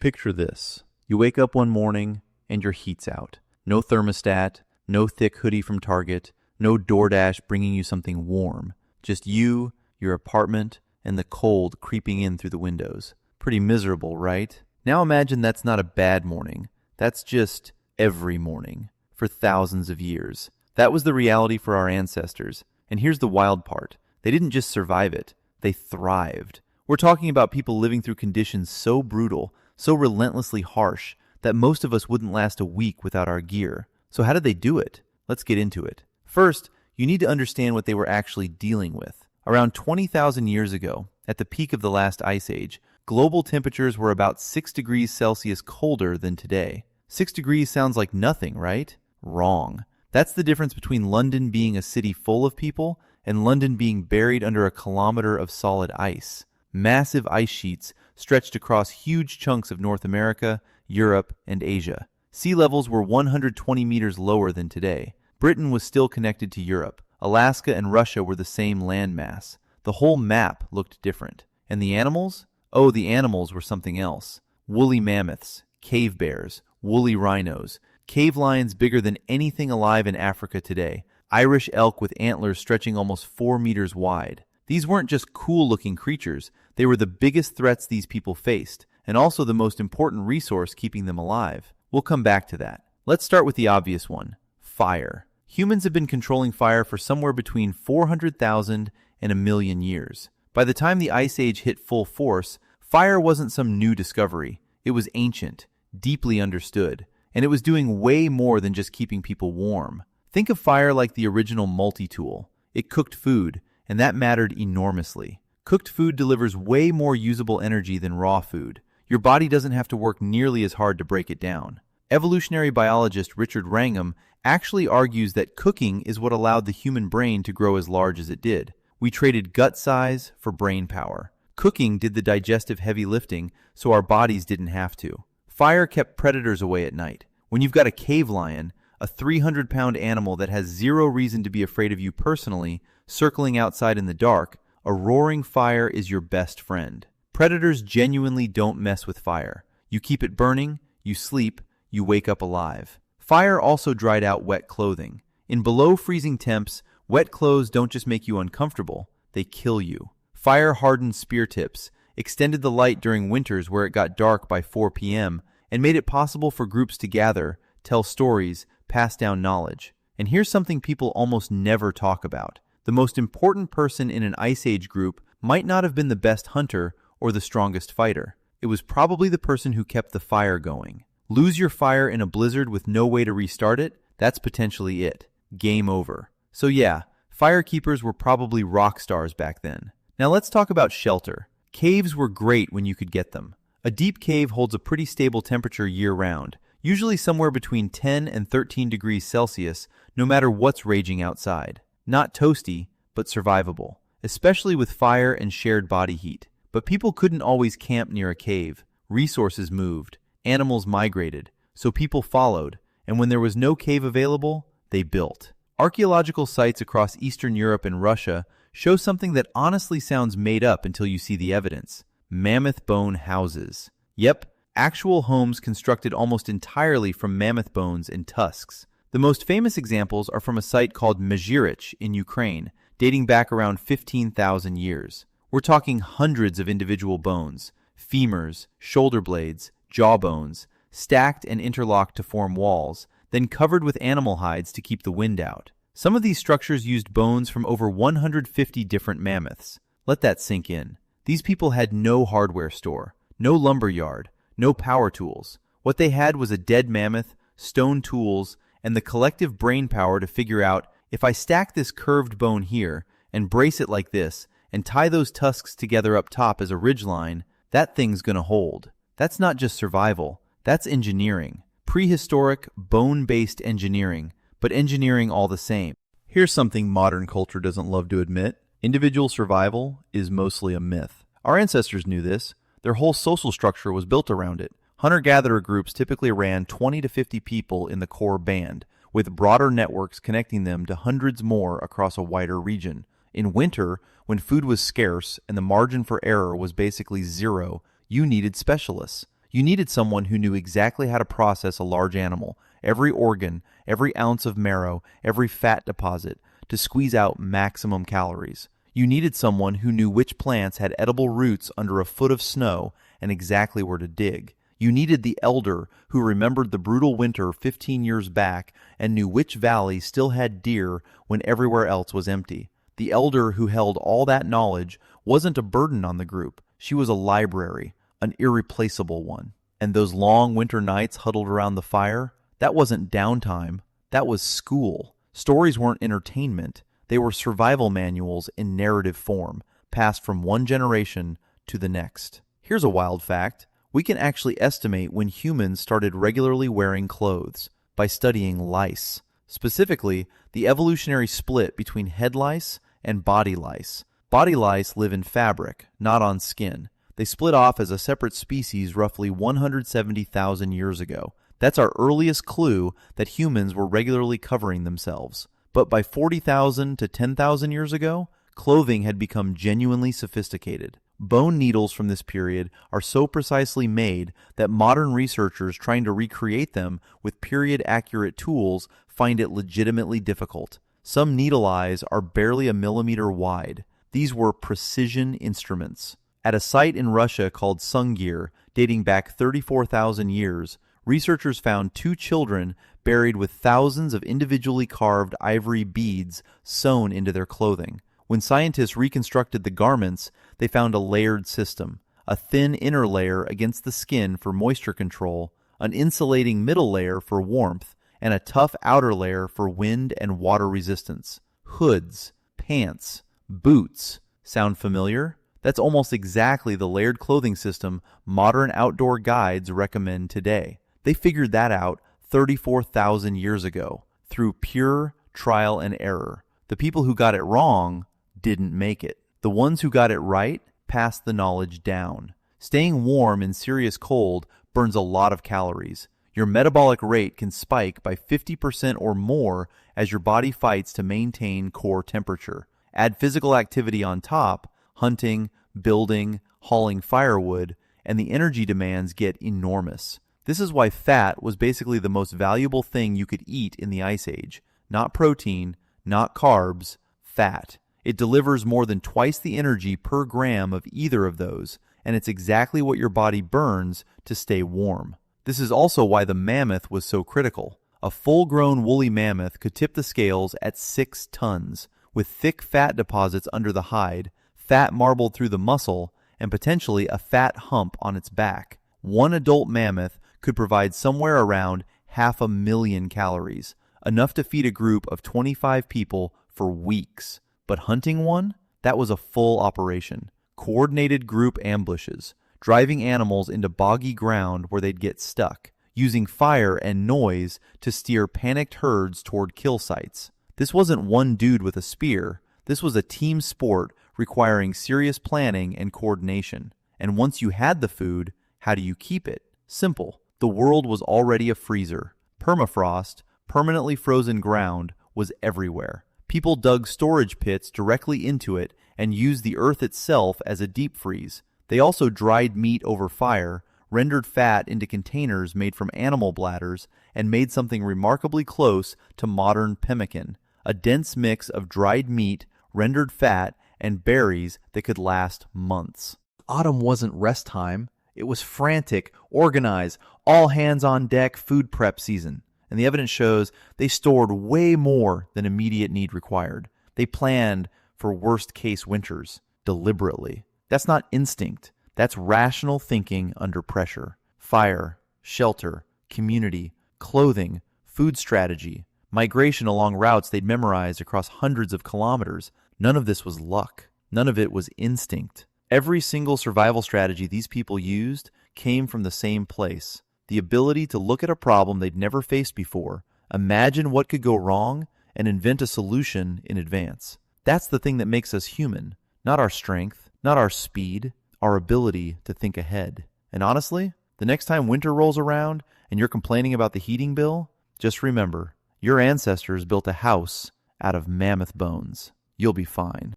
Picture this. You wake up one morning and your heat's out. No thermostat, no thick hoodie from Target, no DoorDash bringing you something warm. Just you, your apartment, and the cold creeping in through the windows. Pretty miserable, right? Now imagine that's not a bad morning. That's just every morning for thousands of years. That was the reality for our ancestors. And here's the wild part. They didn't just survive it. They thrived. We're talking about people living through conditions so brutal, so relentlessly harsh, that most of us wouldn't last a week without our gear. So how did they do it? Let's get into it. First, you need to understand what they were actually dealing with. Around 20,000 years ago, at the peak of the last ice age, global temperatures were about 6 degrees Celsius colder than today. 6 degrees sounds like nothing, right? Wrong. That's the difference between London being a city full of people and London being buried under a kilometer of solid ice. Massive ice sheets stretched across huge chunks of North America, Europe, and Asia. Sea levels were 120 meters lower than today. Britain was still connected to Europe. Alaska and Russia were the same landmass. The whole map looked different. And the animals? Oh, the animals were something else. Woolly mammoths, cave bears, woolly rhinos, cave lions bigger than anything alive in Africa today, Irish elk with antlers stretching almost 4 meters wide. These weren't just cool-looking creatures. They were the biggest threats these people faced, and also the most important resource keeping them alive. We'll come back to that. Let's start with the obvious one, fire. Humans have been controlling fire for somewhere between 400,000 and 1,000,000 years. By the time the Ice Age hit full force, fire wasn't some new discovery. It was ancient, deeply understood, and it was doing way more than just keeping people warm. Think of fire like the original multi-tool. It cooked food, and that mattered enormously. Cooked food delivers way more usable energy than raw food. Your body doesn't have to work nearly as hard to break it down. Evolutionary biologist Richard Wrangham actually argues that cooking is what allowed the human brain to grow as large as it did. We traded gut size for brain power. Cooking did the digestive heavy lifting, so our bodies didn't have to. Fire kept predators away at night. When you've got a cave lion, a 300-pound animal that has zero reason to be afraid of you personally, circling outside in the dark, a roaring fire is your best friend. Predators genuinely don't mess with fire. You keep it burning, you sleep, you wake up alive. Fire also dried out wet clothing. In below freezing temps, wet clothes don't just make you uncomfortable, they kill you. Fire hardened spear tips, extended the light during winters where it got dark by 4 p.m., and made it possible for groups to gather, tell stories, pass down knowledge. And here's something people almost never talk about. The most important person in an Ice Age group might not have been the best hunter or the strongest fighter. It was probably the person who kept the fire going. Lose your fire in a blizzard with no way to restart it? That's potentially it. Game over. So yeah, firekeepers were probably rock stars back then. Now let's talk about shelter. Caves were great when you could get them. A deep cave holds a pretty stable temperature year-round, usually somewhere between 10 and 13 degrees Celsius, no matter what's raging outside. Not toasty, but survivable, especially with fire and shared body heat. But people couldn't always camp near a cave. Resources moved, animals migrated, so people followed, and when there was no cave available, they built. Archaeological sites across Eastern Europe and Russia show something that honestly sounds made up until you see the evidence. Mammoth bone houses. Yep, actual homes constructed almost entirely from mammoth bones and tusks. The most famous examples are from a site called Mazirich in Ukraine, dating back around 15,000 years. We're talking hundreds of individual bones, femurs, shoulder blades, jawbones, stacked and interlocked to form walls, then covered with animal hides to keep the wind out. Some of these structures used bones from over 150 different mammoths. Let that sink in. These people had no hardware store, no lumber yard, no power tools. What they had was a dead mammoth, stone tools, and the collective brain power to figure out, if I stack this curved bone here and brace it like this and tie those tusks together up top as a ridgeline, that thing's gonna hold. That's not just survival, that's engineering. Prehistoric, bone-based engineering, but engineering all the same. Here's something modern culture doesn't love to admit. Individual survival is mostly a myth. Our ancestors knew this. Their whole social structure was built around it. Hunter-gatherer groups typically ran 20 to 50 people in the core band, with broader networks connecting them to hundreds more across a wider region. In winter, when food was scarce and the margin for error was basically zero, you needed specialists. You needed someone who knew exactly how to process a large animal, every organ, every ounce of marrow, every fat deposit, to squeeze out maximum calories. You needed someone who knew which plants had edible roots under a foot of snow and exactly where to dig. You needed the elder who remembered the brutal winter 15 years back and knew which valley still had deer when everywhere else was empty. The elder who held all that knowledge wasn't a burden on the group. She was a library, an irreplaceable one. And those long winter nights huddled around the fire, that wasn't downtime, that was school. Stories weren't entertainment, they were survival manuals in narrative form, passed from one generation to the next. Here's a wild fact. We can actually estimate when humans started regularly wearing clothes by studying lice. Specifically, the evolutionary split between head lice and body lice. Body lice live in fabric, not on skin. They split off as a separate species roughly 170,000 years ago. That's our earliest clue that humans were regularly covering themselves. But by 40,000 to 10,000 years ago, clothing had become genuinely sophisticated. Bone needles from this period are so precisely made that modern researchers trying to recreate them with period-accurate tools find it legitimately difficult. Some needle eyes are barely a millimeter wide. These were precision instruments. At a site in Russia called Sungir, dating back 34,000 years, researchers found 2 children buried with thousands of individually carved ivory beads sewn into their clothing. When scientists reconstructed the garments, they found a layered system, a thin inner layer against the skin for moisture control, an insulating middle layer for warmth, and a tough outer layer for wind and water resistance. Hoods, pants, boots. Sound familiar? That's almost exactly the layered clothing system modern outdoor guides recommend today. They figured that out 34,000 years ago through pure trial and error. The people who got it wrong didn't make it. The ones who got it right passed the knowledge down. Staying warm in serious cold burns a lot of calories. Your metabolic rate can spike by 50% or more as your body fights to maintain core temperature. Add physical activity on top, hunting, building, hauling firewood, and the energy demands get enormous. This is why fat was basically the most valuable thing you could eat in the Ice Age. Not protein, not carbs, fat. It delivers more than twice the energy per gram of either of those, and it's exactly what your body burns to stay warm. This is also why the mammoth was so critical. A full-grown woolly mammoth could tip the scales at 6 tons, with thick fat deposits under the hide, fat marbled through the muscle, and potentially a fat hump on its back. One adult mammoth could provide somewhere around 500,000 calories, enough to feed a group of 25 people for weeks. But hunting one? That was a full operation. Coordinated group ambushes, driving animals into boggy ground where they'd get stuck, using fire and noise to steer panicked herds toward kill sites. This wasn't one dude with a spear. This was a team sport requiring serious planning and coordination. And once you had the food, how do you keep it? Simple. The world was already a freezer. Permafrost, permanently frozen ground, was everywhere. People dug storage pits directly into it and used the earth itself as a deep freeze. They also dried meat over fire, rendered fat into containers made from animal bladders, and made something remarkably close to modern pemmican, a dense mix of dried meat, rendered fat, and berries that could last months. Autumn wasn't rest time. It was frantic, organized, all hands on deck food prep season. And the evidence shows they stored way more than immediate need required. They planned for worst-case winters deliberately. That's not instinct. That's rational thinking under pressure. Fire, shelter, community, clothing, food strategy, migration along routes they'd memorized across hundreds of kilometers. None of this was luck. None of it was instinct. Every single survival strategy these people used came from the same place. The ability to look at a problem they'd never faced before, imagine what could go wrong, and invent a solution in advance. That's the thing that makes us human, not our strength, not our speed, our ability to think ahead. And honestly, the next time winter rolls around and you're complaining about the heating bill, just remember, your ancestors built a house out of mammoth bones. You'll be fine.